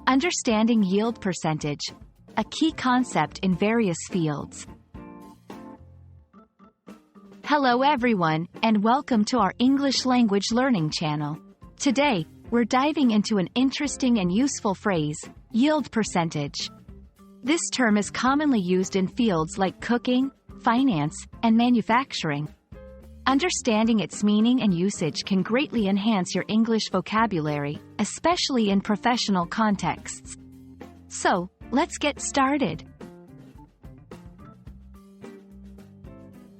Understanding yield percentage, a key concept in various fields. Hello everyone, and welcome to our English language learning channel. Today, we're diving into an interesting and useful phrase, yield percentage. This term is commonly used in fields like cooking, finance, and manufacturing. Understanding its meaning and usage can greatly enhance your English vocabulary, especially in professional contexts. So, let's get started.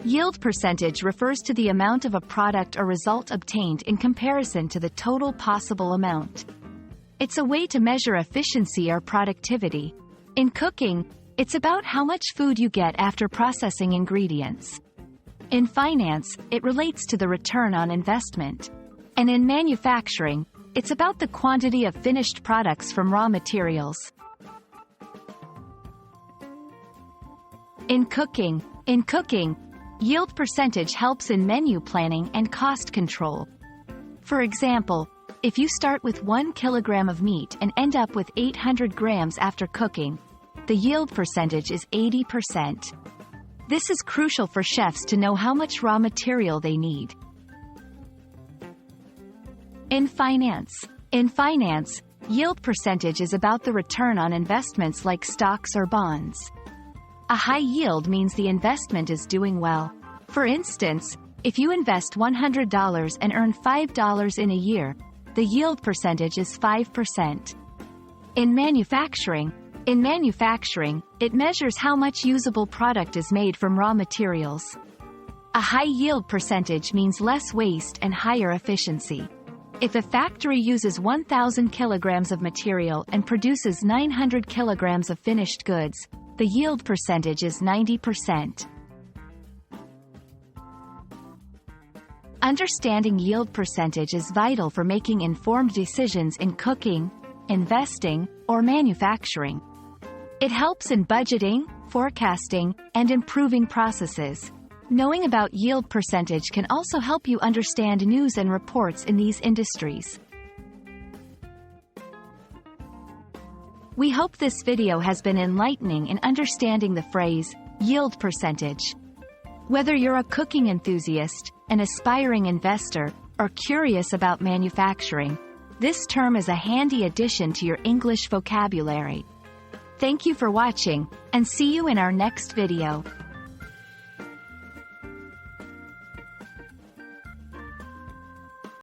Yield percentage refers to the amount of a product or result obtained in comparison to the total possible amount. It's a way to measure efficiency or productivity. In cooking, it's about how much food you get after processing ingredients. In finance, it relates to the return on investment. And in manufacturing, it's about the quantity of finished products from raw materials. In cooking, yield percentage helps in menu planning and cost control. For example, if you start with 1 kilogram of meat and end up with 800 grams after cooking, the yield percentage is 80%. This is crucial for chefs to know how much raw material they need. In finance, yield percentage is about the return on investments like stocks or bonds. A high yield means the investment is doing well. For instance, if you invest $100 and earn $5 in a year, the yield percentage is 5%. In manufacturing, it measures how much usable product is made from raw materials. A high yield percentage means less waste and higher efficiency. If a factory uses 1,000 kilograms of material and produces 900 kilograms of finished goods, the yield percentage is 90%. Understanding yield percentage is vital for making informed decisions in cooking, investing, or manufacturing. It helps in budgeting, forecasting, and improving processes. Knowing about yield percentage can also help you understand news and reports in these industries. We hope this video has been enlightening in understanding the phrase, yield percentage. Whether you're a cooking enthusiast, an aspiring investor, or curious about manufacturing, this term is a handy addition to your English vocabulary. Thank you for watching, and see you in our next video.